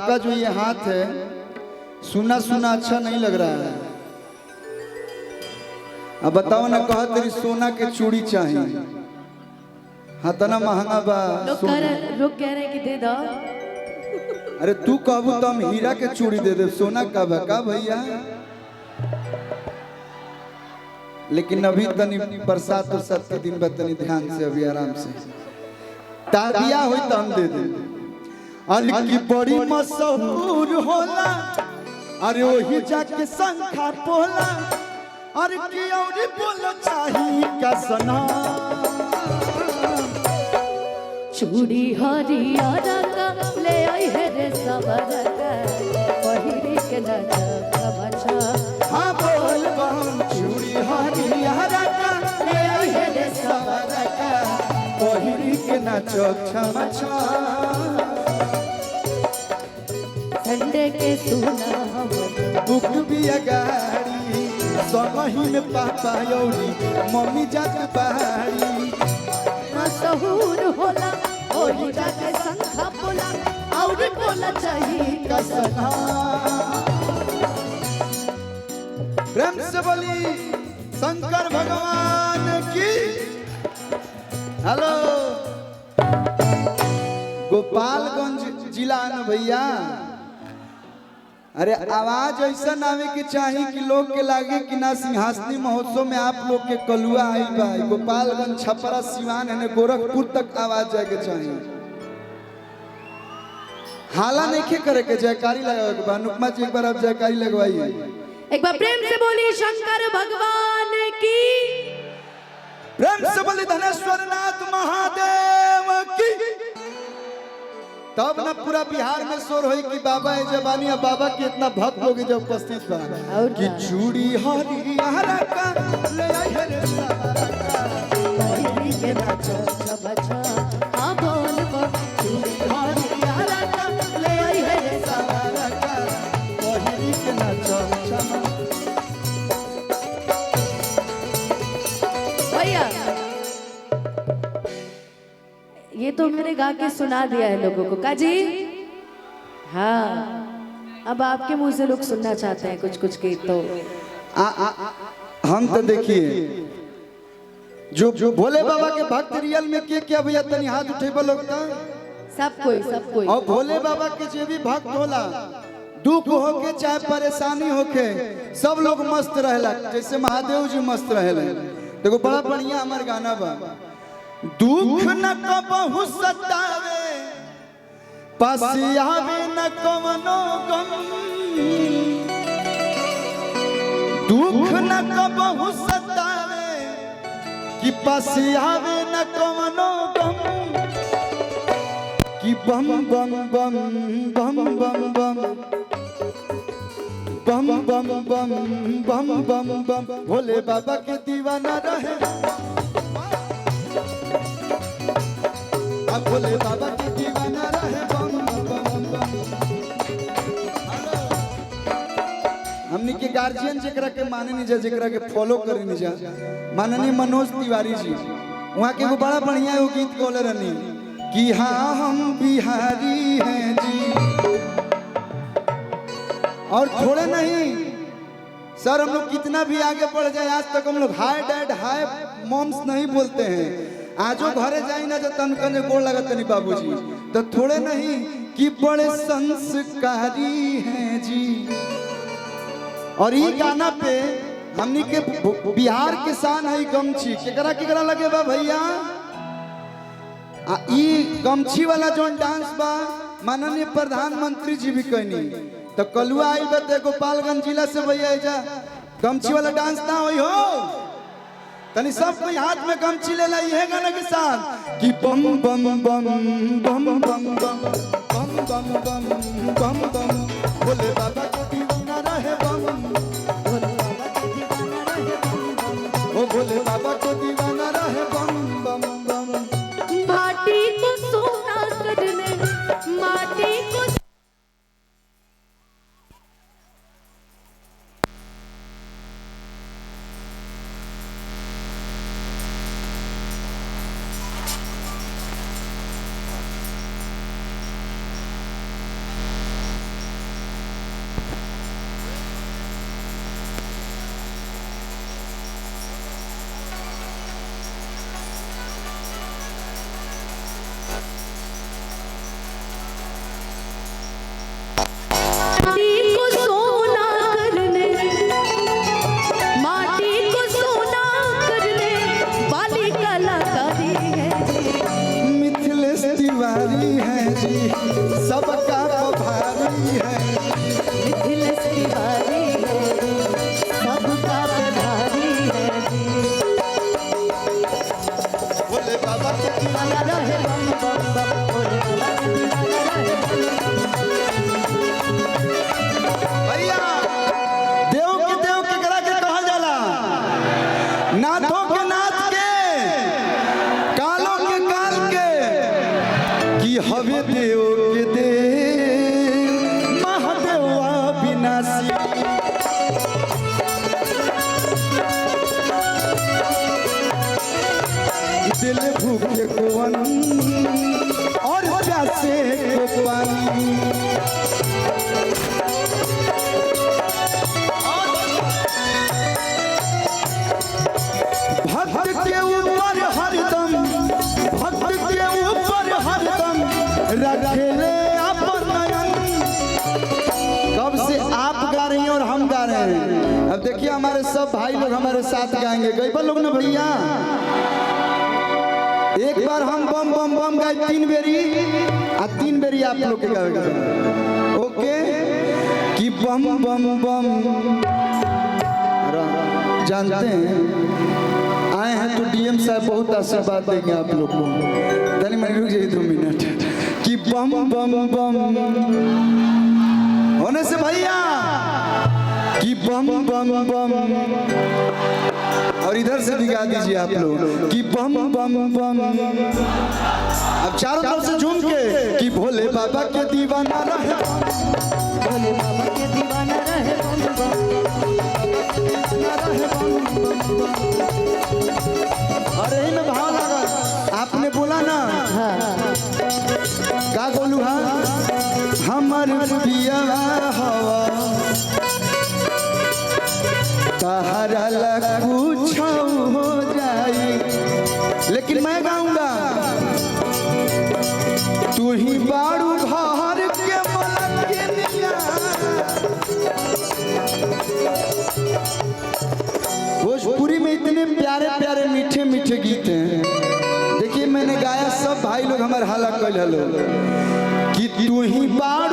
आपका जो ये हाथ है सुना सुना अच्छा नहीं लग रहा है। अब बताओ ना, कहा तेरी सोना के चूड़ी चाहिए, हाँ तना महंगा बा। लोग कह रहे हैं कि दे दो। अरे तू कहबू तो हम हीरा के चूड़ी दे दे, सोना का बा का भैया। लेकिन अभी तनी बरसात उरसात के दिन बा, तनी ध्यान से अभी आराम से ताबिया हुई तो हम दे दे। अलकी बड़ी मशहूर होला, अरे वही जाके शंखा पोला, अरे की औरी बोलो चाही का सना। चूड़ी हरियर का ले आई है रे सबर का, पहिरी के नचा बचा। हाँ बोल बहन, चूड़ी हरियर का ले आई है रे सबर का, पहिरी के नचा छमछा। संडे के सुना बुक भी अगाड़ी, समही में पापा यौरी मम्मी जात पहाड़ी। मशहूर होला ओही जाके शंखा पोला, और बोला चाहिए कसना। प्रेम से बोली शंकर भगवान की। हेलो, गोपालगंज जिला न भैया। अरे आवाज ऐसा आवे के चाहिए कि लोग के लागे कि ना सिंहासनी महोत्सव में आप लोग के कलुआ आई बा। गोपालगंज, छपरा, सिवान है गोरखपुर तक आवाज जाए के चाहिए। हाला नहीं करे के जयकारी लगावे के बा। अनुपमा जी एक बार आप जयकारी लगवाइए। एक बार प्रेम से बोली शंकर भगवान की। प्रेम से बोली धनेश्वर नाथ महादेव की। तब ना पूरा बिहार में शोर होई कि बाबा है जबानी, और बाबा के इतना भक्त लोग जब उपस्थित बा कि चूड़ी हरियर का ले आई है रे सहारा का, पहिरी के नाचो बचा। हाँ बोल बो, चूड़ी हरियर का ले आई है रे सहारा का, पहिरी के नाचो छमा। भैया ये तो मैंने गा के सुना दिया है लोगों को, काजी। हाँ, अब आपके मुंह से लोग सुनना चाहते हैं कुछ कुछ गीत। तो हम तो देखिए जो भोले बाबा के भक्त रियल में के क्या भैया तनी हाथ उठेबा लोग ता। सब कोई और भोले बाबा के जो भी भक्त होला, दुख होके चाहे परेशानी होके, सब लोग मस्त रहेला। जैसे महादेव जी मस्त रहेला। देखो बड़ा बढ़िया हमार गाना बा। दुख न कबहू सतावे, पास आवे न कवनो गम। दुख न कबहू सतावे, कि पास आवे न कवनो गम। कि बम बम बम बम बम बम बम बम बम बम बम बम, भोले बाबा के दीवाना रहे। भोले बाबा के दीवाना रहे। बम बम बम। हमनी के गार्जियन जेकरा के माने नहीं जा, जेकरा के फॉलो करे नहीं जा, माननीय मनोज तिवारी जी, वहाँ के वो बड़ा बढ़िया वो गीत गौले रहनी कि हाँ हम बिहारी हैं जी। और थोड़े नहीं सर, हम लोग कितना भी आगे बढ़ जाए, आज तक हम लोग हाय डैड हाय मॉम्स नहीं बोलते हैं। आजो घरे जाई ना, जो तन कने गोड़ लगत नहीं बाबूजी, तो थोड़े नहीं कि बड़े संस्कारी हैं जी। और ये गाना पे हमनी के बिहार के शान है गमछी। केकरा केकरा लगे बा भैया? ई गमछी वाला जो डांस बा माननीय प्रधानमंत्री जी भी कहनी। तो कलुआ आई बा गोपालगंज जिला से भैया जा गमछी वाला डांस ना होई हो। तनी सब कोई हाथ में गमछी ले लाई है गाना के साथ कि बम बम बम बम बम बम बम बम बम बम बम, भोले बाबा को दीवाना रहे। बम भोले बाबा को दीवाना रहे। बम ओ भोले बाबा को दीवाना रहे। बम बम बम। माटी को सोना करने, माटी को है। मिथिलेश तिवारी है सबका पे भारी है जी। भोले बाबा के दीवाना रहे बम बम बम, भोले बाबा के दीवाना रहे बम बम बम। भैया देव के करा के कहल जाला, नाथों के नाथ के, कालों के काल के, कि हवे देव के देव महादेव अविनाशी। दिल भूखे को अन्न और प्यासे को पानी। भक्त के ऊपर हरदम, भक्त के ऊपर हरदम रखेले अपन नयन। कब से आप गा रही हैं और हम गा रहे हैं। अब देखिए हमारे सब भाई लोग हमारे साथ गाएंगे। गई लोग ना भैया, एक बार हम बम बम बम गाए 3 बेरी, आ 3 बेरी आप लोग के गाएगा। ओके कि बम बम बम। जानते हैं आए हैं तो डीएम साहब बहुत आशीर्वाद देंगे आप लोग को। तनी मनी रुक जाइए 2 मिनट। कि बम बम बम होने से भैया, कि बम बम बम, और इधर से भी गा दीजिए आप लोग कि बम बम बम। अब चारों तरफ से झूम के कि भोले बाबा के दीवाना रहे, भोले बाबा के दीवाना रहे बम बम, अरे ही में भाव लगा। आपने बोला ना का बोलू, हाँ हमर पिया हवा तहरा लग कुछ हो जाए, लेकिन मैं गाऊंगा तू ही बारू घर के मलकिनिया। भोजपुरी में इतने प्यारे प्यारे मीठे मीठे गीत हैं। देखिए मैंने गाया, सब भाई लोग हमारे हाला कल हलो कि तू ही बारू